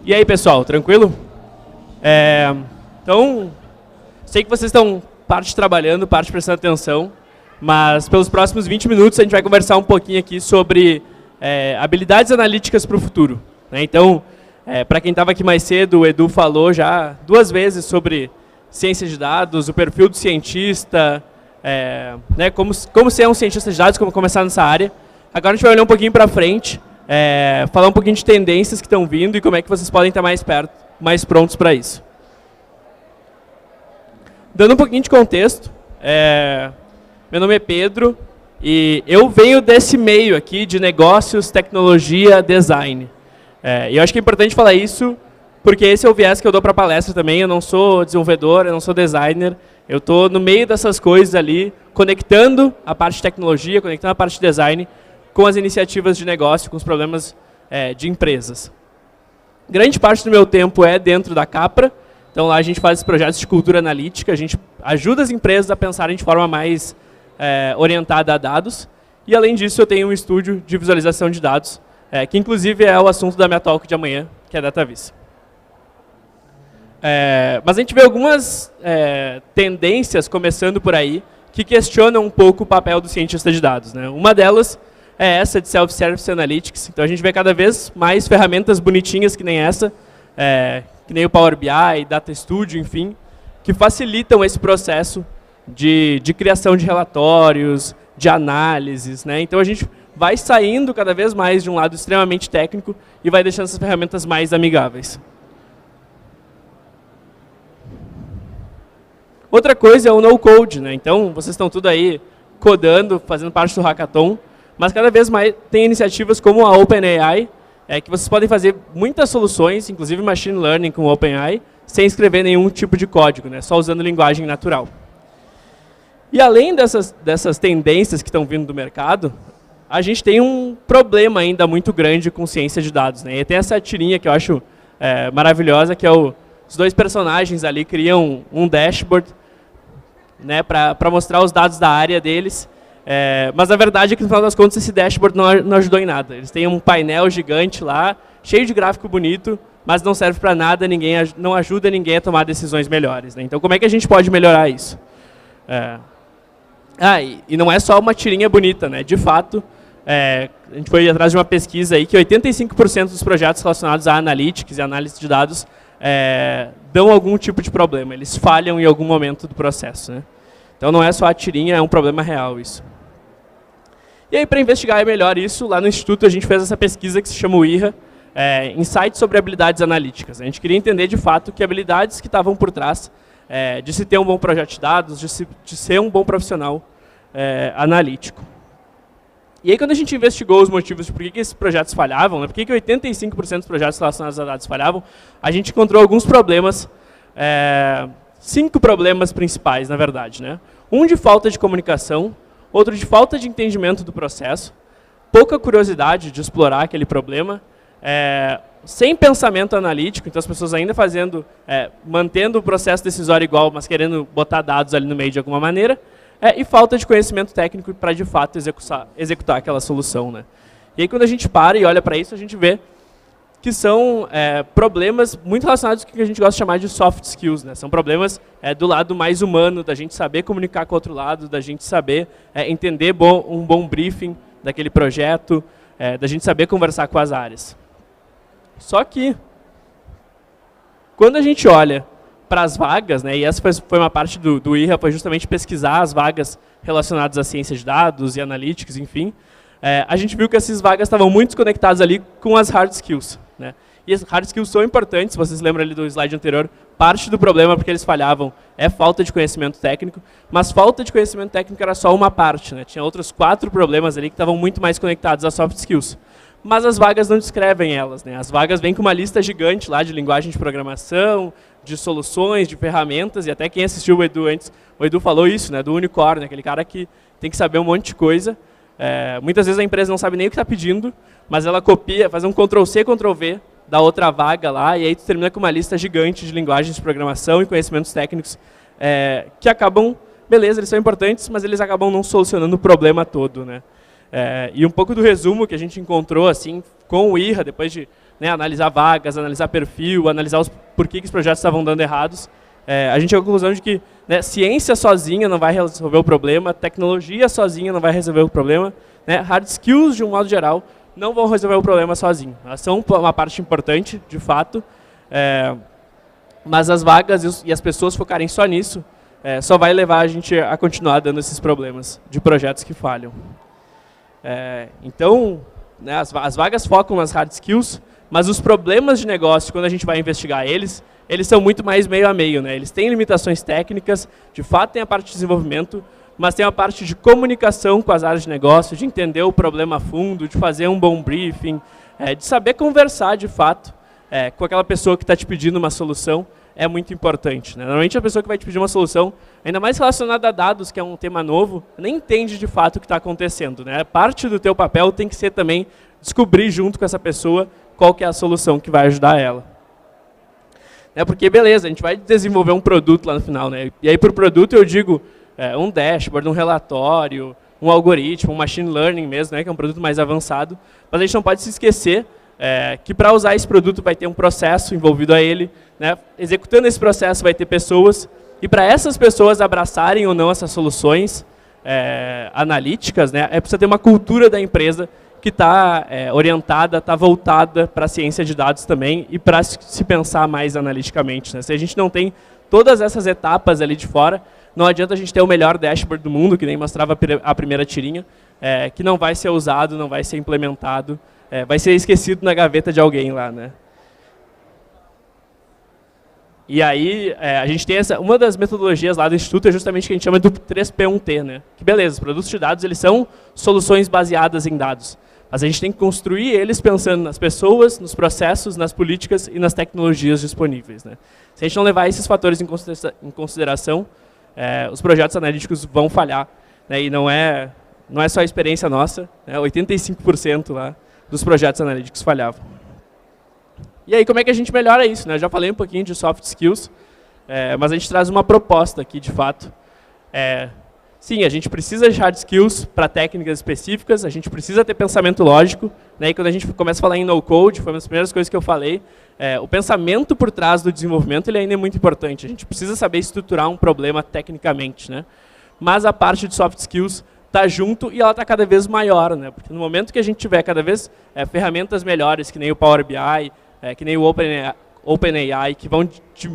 E aí, pessoal, tranquilo? Então, sei que vocês estão parte trabalhando, parte prestando atenção, mas pelos próximos 20 minutos a gente vai conversar um pouquinho aqui sobre habilidades analíticas para o futuro, né? Então, para quem estava aqui mais cedo, o Edu falou já 2 vezes sobre ciência de dados, o perfil do cientista, né, como ser um cientista de dados, como começar nessa área. Agora a gente vai olhar um pouquinho para frente, falar um pouquinho de tendências que estão vindo e como é que vocês podem estar mais prontos para isso. Dando um pouquinho de contexto, meu nome é Pedro e eu venho desse meio aqui de negócios, tecnologia, design. E eu acho que é importante falar isso porque esse é o viés que eu dou para a palestra também. Eu não sou desenvolvedor, eu não sou designer, eu estou no meio dessas coisas ali, conectando a parte de tecnologia, conectando a parte de design com as iniciativas de negócio, com os problemas de empresas. Grande parte do meu tempo é dentro da Capra, então lá a gente faz projetos de cultura analítica, a gente ajuda as empresas a pensarem de forma mais orientada a dados, e além disso eu tenho um estúdio de visualização de dados, que inclusive é o assunto da minha talk de amanhã, que é DataVis. Mas a gente vê algumas tendências começando por aí, que questionam um pouco o papel do cientista de dados, né? Uma delas é essa de Self-Service Analytics. Então a gente vê cada vez mais ferramentas bonitinhas que nem essa, que nem o Power BI, Data Studio, enfim, que facilitam esse processo de criação de relatórios, de análises, né? Então a gente vai saindo cada vez mais de um lado extremamente técnico e vai deixando essas ferramentas mais amigáveis. Outra coisa é o no-code, né? Então vocês estão tudo aí codando, fazendo parte do hackathon, mas cada vez mais tem iniciativas como a OpenAI, que vocês podem fazer muitas soluções, inclusive machine learning com OpenAI, sem escrever nenhum tipo de código, né? Só usando linguagem natural. E além dessas tendências que estão vindo do mercado, a gente tem um problema ainda muito grande com ciência de dados, né? E tem essa tirinha que eu acho maravilhosa, que é os 2 personagens ali criam um dashboard, né, para mostrar os dados da área deles. Mas a verdade é que no final das contas esse dashboard não ajudou em nada. Eles têm um painel gigante lá, cheio de gráfico bonito, mas não serve para nada, não ajuda ninguém a tomar decisões melhores, né? Então como é que a gente pode melhorar isso? E não é só uma tirinha bonita, né? De fato, a gente foi atrás de uma pesquisa aí que 85% dos projetos relacionados a analytics e análise de dados dão algum tipo de problema, eles falham em algum momento do processo, né? Então não é só a tirinha, é um problema real isso. E aí, para investigar melhor isso, lá no Instituto a gente fez essa pesquisa que se chama o IRA, Insights sobre habilidades analíticas. A gente queria entender de fato que habilidades que estavam por trás de se ter um bom projeto de dados, de ser um bom profissional analítico. E aí, quando a gente investigou os motivos de por que esses projetos falhavam, né, por que 85% dos projetos relacionados a dados falhavam, a gente encontrou alguns problemas, 5 problemas principais, na verdade, né? Um de falta de comunicação, outro de falta de entendimento do processo, pouca curiosidade de explorar aquele problema, sem pensamento analítico, então as pessoas ainda mantendo o processo decisório igual, mas querendo botar dados ali no meio de alguma maneira, e falta de conhecimento técnico para, de fato, executar aquela solução, né? E aí, quando a gente para e olha para isso, a gente vê que são problemas muito relacionados com o que a gente gosta de chamar de soft skills, né? São problemas do lado mais humano, da gente saber comunicar com o outro lado, da gente saber entender um bom briefing daquele projeto, da gente saber conversar com as áreas. Só que, quando a gente olha para as vagas, né, e essa foi uma parte do IRA, foi justamente pesquisar as vagas relacionadas à ciência de dados e analytics, enfim, a gente viu que essas vagas estavam muito conectadas ali com as hard skills, né? E as hard skills são importantes, se vocês lembram ali do slide anterior, parte do problema porque eles falhavam é falta de conhecimento técnico, mas falta de conhecimento técnico era só uma parte, né? Tinha outros 4 problemas ali que estavam muito mais conectados às soft skills. Mas as vagas não descrevem elas, né? As vagas vêm com uma lista gigante lá de linguagem de programação, de soluções, de ferramentas, e até quem assistiu o Edu antes, o Edu falou isso, né? Do unicórnio, aquele cara que tem que saber um monte de coisa. Muitas vezes a empresa não sabe nem o que está pedindo, mas ela copia, faz um Ctrl+C, Ctrl+V da outra vaga lá, e aí tu termina com uma lista gigante de linguagens de programação e conhecimentos técnicos que acabam, beleza, eles são importantes, mas eles acabam não solucionando o problema todo, né? E um pouco do resumo que a gente encontrou assim, com o IRA, depois de né, analisar vagas, analisar perfil, analisar por que os projetos estavam dando errados, a gente chegou à conclusão de que, né, ciência sozinha não vai resolver o problema, tecnologia sozinha não vai resolver o problema, né, hard skills, de um modo geral, não vão resolver o problema sozinho. Elas são uma parte importante, de fato, mas as vagas e as pessoas focarem só nisso, só vai levar a gente a continuar dando esses problemas de projetos que falham. Então, né, as vagas focam nas hard skills, mas os problemas de negócio, quando a gente vai investigar eles são muito mais meio a meio, né? Eles têm limitações técnicas, de fato tem a parte de desenvolvimento, mas tem a parte de comunicação com as áreas de negócio, de entender o problema a fundo, de fazer um bom briefing, de saber conversar de fato com aquela pessoa que está te pedindo uma solução, é muito importante, né? Normalmente a pessoa que vai te pedir uma solução, ainda mais relacionada a dados, que é um tema novo, nem entende de fato o que está acontecendo, né? Parte do teu papel tem que ser também descobrir junto com essa pessoa qual que é a solução que vai ajudar ela. Porque, beleza, a gente vai desenvolver um produto lá no final, né? E aí, por produto, eu digo um dashboard, um relatório, um algoritmo, um machine learning mesmo, né? Que é um produto mais avançado. Mas a gente não pode se esquecer que para usar esse produto vai ter um processo envolvido a ele, né? Executando esse processo vai ter pessoas, e para essas pessoas abraçarem ou não essas soluções analíticas, né? Precisa ter uma cultura da empresa que está orientada, está voltada para a ciência de dados também e para se pensar mais analiticamente, né? Se a gente não tem todas essas etapas ali de fora, não adianta a gente ter o melhor dashboard do mundo, que nem mostrava a primeira tirinha, que não vai ser usado, não vai ser implementado, vai ser esquecido na gaveta de alguém lá, né? E aí, a gente tem uma das metodologias lá do Instituto é justamente o que a gente chama do 3P1T, né? Que beleza, os produtos de dados eles são soluções baseadas em dados. Mas a gente tem que construir eles pensando nas pessoas, nos processos, nas políticas e nas tecnologias disponíveis, né? Se a gente não levar esses fatores em consideração, os projetos analíticos vão falhar, né? E não é só a experiência nossa, né? 85% lá dos projetos analíticos falhavam. E aí, como é que a gente melhora isso, né? Eu já falei um pouquinho de soft skills, mas a gente traz uma proposta aqui, de fato. Sim, a gente precisa de hard skills para técnicas específicas, a gente precisa ter pensamento lógico, né? E quando a gente começa a falar em no-code, foi uma das primeiras coisas que eu falei, o pensamento por trás do desenvolvimento ele ainda é muito importante. A gente precisa saber estruturar um problema tecnicamente, né? Mas a parte de soft skills está junto e ela está cada vez maior, né? Porque no momento que a gente tiver cada vez ferramentas melhores, que nem o Power BI, que nem o OpenAI, que vão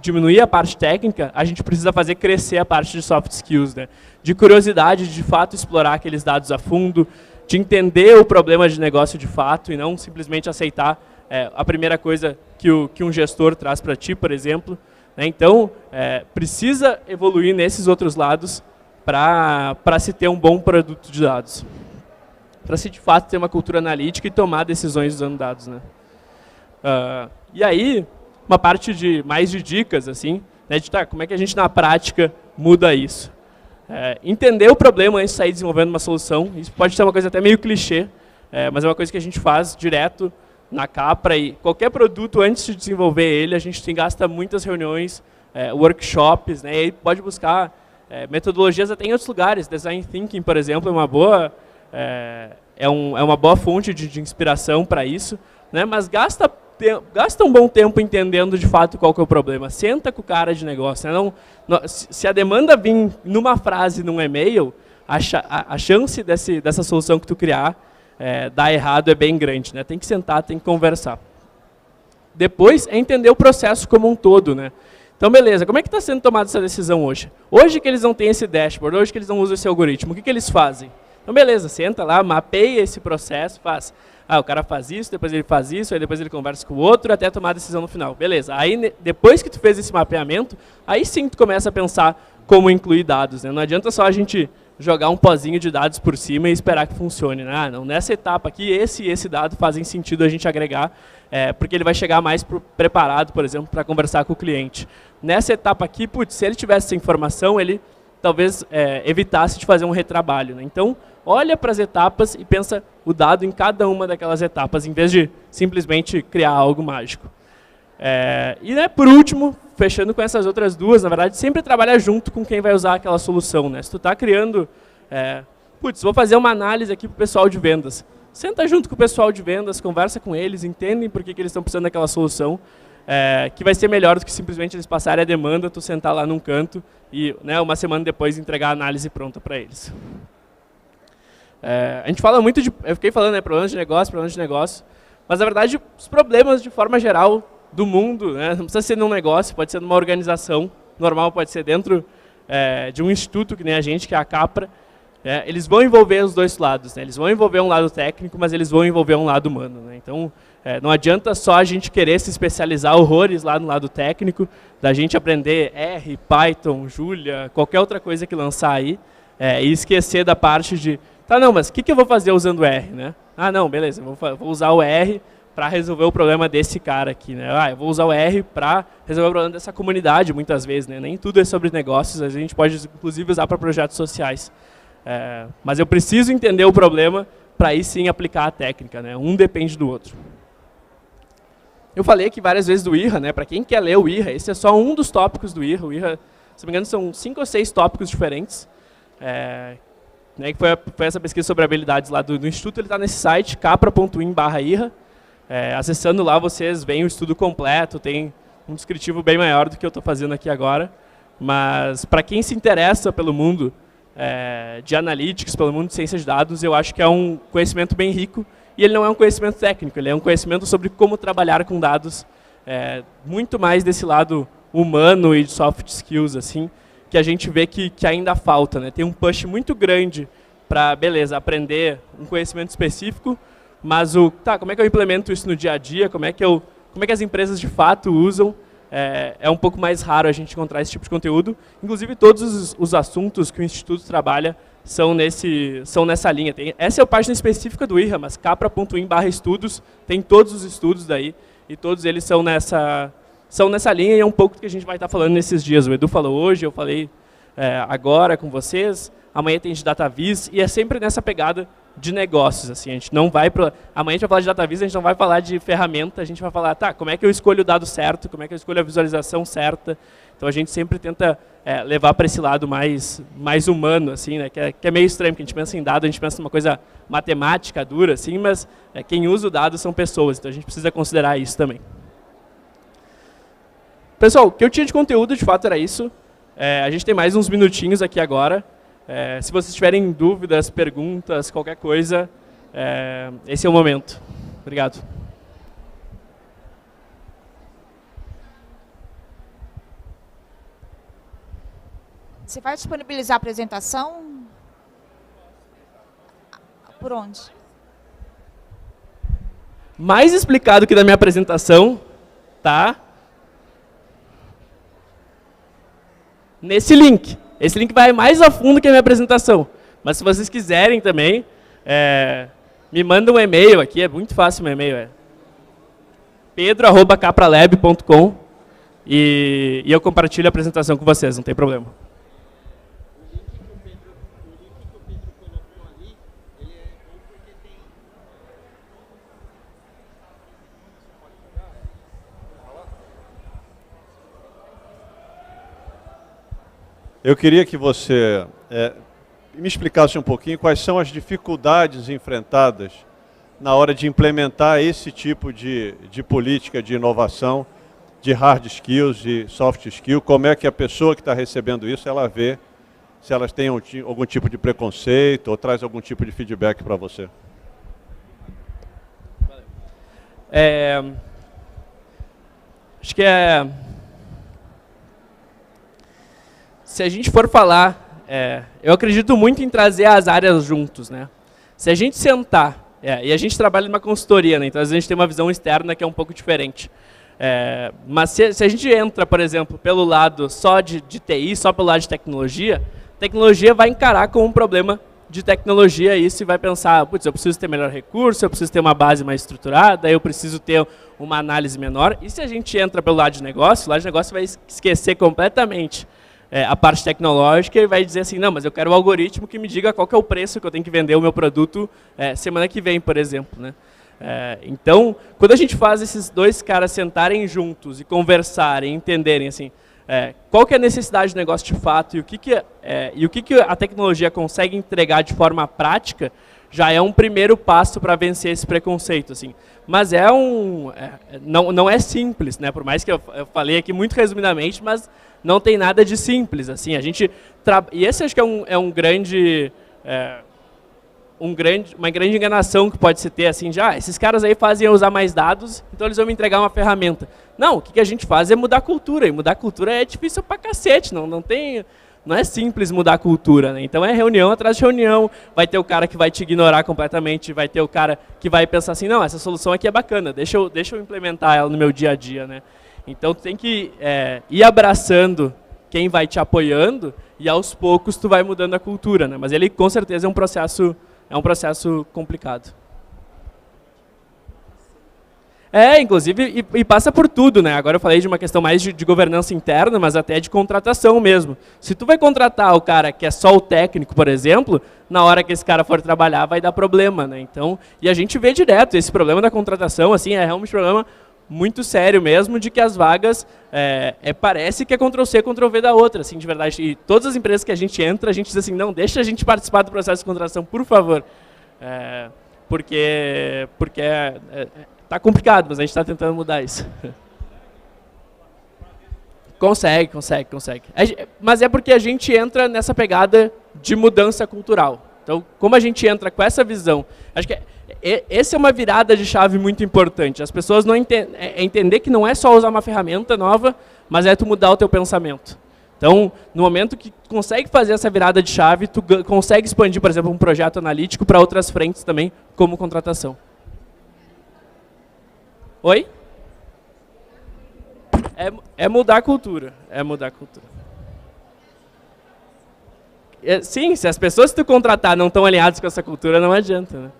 diminuir a parte técnica, a gente precisa fazer crescer a parte de soft skills, né? De curiosidade, de fato explorar aqueles dados a fundo, de entender o problema de negócio de fato e não simplesmente aceitar a primeira coisa que um gestor traz para ti, por exemplo, né? Então, precisa evoluir nesses outros lados para se ter um bom produto de dados. Para se, de fato, ter uma cultura analítica e tomar decisões usando dados, né? E aí, uma parte mais de dicas, assim, né, de como é que a gente, na prática, muda isso. Entender o problema antes de sair desenvolvendo uma solução. Isso pode ser uma coisa até meio clichê, mas é uma coisa que a gente faz direto na Capra. E qualquer produto, antes de desenvolver ele, a gente gasta muitas reuniões, workshops, né, e aí pode buscar metodologias até em outros lugares. Design Thinking, por exemplo, é uma boa, uma boa fonte de inspiração para isso, né, mas gasta um bom tempo entendendo de fato qual que é o problema. Senta com o cara de negócio, né? Se a demanda vir numa frase, num e-mail, a chance dessa solução que tu criar dar errado é bem grande, né? Tem que sentar, tem que conversar. Depois é entender o processo como um todo, né? Então, beleza, como é que está sendo tomada essa decisão hoje? Hoje que eles não têm esse dashboard, hoje que eles não usam esse algoritmo, o que eles fazem? Então, beleza, senta lá, mapeia esse processo, faz... o cara faz isso, depois ele faz isso, aí depois ele conversa com o outro até tomar a decisão no final. Beleza, aí depois que tu fez esse mapeamento, aí sim tu começa a pensar como incluir dados, né? Não adianta só a gente jogar um pozinho de dados por cima e esperar que funcione, né? Não, nessa etapa aqui, esse dado fazem sentido a gente agregar, porque ele vai chegar mais preparado, por exemplo, para conversar com o cliente. Nessa etapa aqui, putz, se ele tivesse essa informação, ele talvez evitasse de fazer um retrabalho, né? Então, olha para as etapas e pensa o dado em cada uma daquelas etapas, em vez de simplesmente criar algo mágico. E, né, por último, fechando com essas outras duas, na verdade, sempre trabalha junto com quem vai usar aquela solução, né? Se tu está criando, putz, vou fazer uma análise aqui para o pessoal de vendas. senta junto com o pessoal de vendas, conversa com eles, entendem por que eles estão precisando daquela solução, que vai ser melhor do que simplesmente eles passarem a demanda, tu sentar lá num canto e, né, uma semana depois entregar a análise pronta para eles. A gente fala muito de, eu fiquei falando, né, problemas de negócio, mas na verdade os problemas de forma geral do mundo, né, não precisa ser num negócio, pode ser numa organização normal, pode ser dentro de um instituto que nem a gente, que é a Capra, eles vão envolver os dois lados, né, eles vão envolver um lado técnico, mas eles vão envolver um lado humano, né, então não adianta só a gente querer se especializar horrores lá no lado técnico, da gente aprender R, Python, Julia, qualquer outra coisa que lançar aí, e esquecer da parte de, tá, não, mas o que eu vou fazer usando o R, né? Ah, não, beleza, vou usar o R para resolver o problema desse cara aqui, né? Ah, eu vou usar o R para resolver o problema dessa comunidade, muitas vezes, né? Nem tudo é sobre negócios, a gente pode, inclusive, usar para projetos sociais. Mas eu preciso entender o problema para aí sim aplicar a técnica, né? Um depende do outro. Eu falei aqui várias vezes do IRRA, né? Para quem quer ler o IRRA, esse é só um dos tópicos do IRRA. O IRRA, se não me engano, são 5 ou 6 tópicos diferentes. Né, que foi essa pesquisa sobre habilidades lá do Instituto, ele está nesse site, capra.in/IRRA. Acessando lá, vocês veem o estudo completo, tem um descritivo bem maior do que eu estou fazendo aqui agora. Mas, para quem se interessa pelo mundo de analytics, pelo mundo de ciência de dados, eu acho que é um conhecimento bem rico, e ele não é um conhecimento técnico, ele é um conhecimento sobre como trabalhar com dados, muito mais desse lado humano e de soft skills, assim, que a gente vê que ainda falta, né? Tem um push muito grande para, beleza, aprender um conhecimento específico, mas como é que eu implemento isso no dia a dia, como é que as empresas de fato usam, é um pouco mais raro a gente encontrar esse tipo de conteúdo. Inclusive, todos os assuntos que o Instituto trabalha são nessa linha. Essa é a página específica do IRRA, mas capra.in/estudos, tem todos os estudos daí, e todos eles são nessa linha, e é um pouco do que a gente vai estar falando nesses dias. O Edu falou hoje, eu falei agora com vocês, amanhã tem de DataVis, e é sempre nessa pegada de negócios. Assim, a gente não vai amanhã a gente vai falar de DataVis, a gente não vai falar de ferramenta, a gente vai falar, tá, como é que eu escolho o dado certo, como é que eu escolho a visualização certa. Então a gente sempre tenta levar para esse lado mais humano, assim, né, que é meio estranho, porque a gente pensa em dado, a gente pensa numa coisa matemática dura, assim, mas quem usa o dado são pessoas, então a gente precisa considerar isso também. Pessoal, o que eu tinha de conteúdo, de fato, era isso. A gente tem mais uns minutinhos aqui agora. Se vocês tiverem dúvidas, perguntas, qualquer coisa, esse é o momento. Obrigado. Você vai disponibilizar a apresentação? Por onde? Mais explicado que na minha apresentação, tá? Nesse link. Esse link vai mais a fundo que a minha apresentação. Mas se vocês quiserem também, me manda um e-mail aqui, é muito fácil o meu e-mail, pedro@capralab.com, e eu compartilho a apresentação com vocês, não tem problema. Eu queria que você me explicasse um pouquinho quais são as dificuldades enfrentadas na hora de implementar esse tipo de política de inovação, de hard skills e soft skills. Como é que a pessoa que está recebendo isso, ela vê se elas têm algum tipo de preconceito ou traz algum tipo de feedback para você? Acho que se a gente for falar, eu acredito muito em trazer as áreas juntos, né? Se a gente sentar, e a gente trabalha numa consultoria, né? Então às vezes a gente tem uma visão externa que é um pouco diferente. Mas se a gente entra, por exemplo, pelo lado só de TI, só pelo lado de tecnologia, tecnologia vai encarar como um problema de tecnologia isso e vai pensar, putz, eu preciso ter melhor recurso, eu preciso ter uma base mais estruturada, eu preciso ter uma análise menor. E se a gente entra pelo lado de negócio, o lado de negócio vai esquecer completamente a parte tecnológica e vai dizer assim, não, mas eu quero um algoritmo que me diga qual que é o preço que eu tenho que vender o meu produto semana que vem, por exemplo, né? Então, quando a gente faz esses dois caras sentarem juntos e conversarem, entenderem assim, qual que é a necessidade do negócio de fato e o que a tecnologia consegue entregar de forma prática, já é um primeiro passo para vencer esse preconceito, assim. Mas não é simples, né? Por mais que eu falei aqui muito resumidamente, mas não tem nada de simples, assim. E esse acho que é uma grande enganação que pode se ter, assim, esses caras aí fazem usar mais dados, então eles vão me entregar uma ferramenta. Não, o que a gente faz é mudar a cultura, e mudar a cultura é difícil pra cacete, não é simples mudar a cultura, né? Então é reunião atrás de reunião, vai ter o cara que vai te ignorar completamente, vai ter o cara que vai pensar assim, não, essa solução aqui é bacana, deixa eu implementar ela no meu dia a dia, né? Então tu tem que ir abraçando quem vai te apoiando e aos poucos tu vai mudando a cultura, né? Mas ele com certeza é um processo complicado. Inclusive, e passa por tudo, né? Agora eu falei de uma questão mais de governança interna, mas até de contratação mesmo. Se tu vai contratar o cara que é só o técnico, por exemplo, na hora que esse cara for trabalhar vai dar problema, né? Então, e a gente vê direto esse problema da contratação, assim, é realmente um problema muito sério mesmo, de que as vagas, parece que é Ctrl+C, Ctrl+V da outra, assim, de verdade. E todas as empresas que a gente entra, a gente diz assim, não, deixa a gente participar do processo de contratação, por favor. Porque tá complicado, mas a gente está tentando mudar isso. Consegue. Mas é porque a gente entra nessa pegada de mudança cultural. Então, como a gente entra com essa visão, acho que essa é uma virada de chave muito importante. As pessoas não entender que não é só usar uma ferramenta nova, mas é tu mudar o teu pensamento. Então, no momento que tu consegue fazer essa virada de chave, tu consegue expandir, por exemplo, um projeto analítico para outras frentes também, como contratação. Oi? É mudar a cultura. Sim, se as pessoas que tu contratar não estão alinhadas com essa cultura, não adianta, né?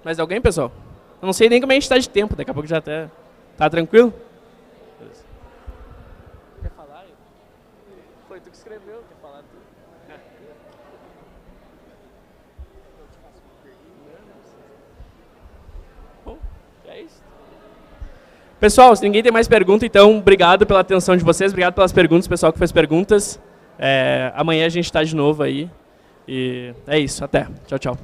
Mais alguém, pessoal? Eu não sei nem como a gente está de tempo, daqui a pouco já até... Tá tranquilo? Quer falar? Foi tu que escreveu, quer falar tu? Bom, é isso. Pessoal, se ninguém tem mais pergunta, então, obrigado pela atenção de vocês, obrigado pelas perguntas, pessoal que fez perguntas. Amanhã a gente está de novo aí. E é isso, até. Tchau, tchau.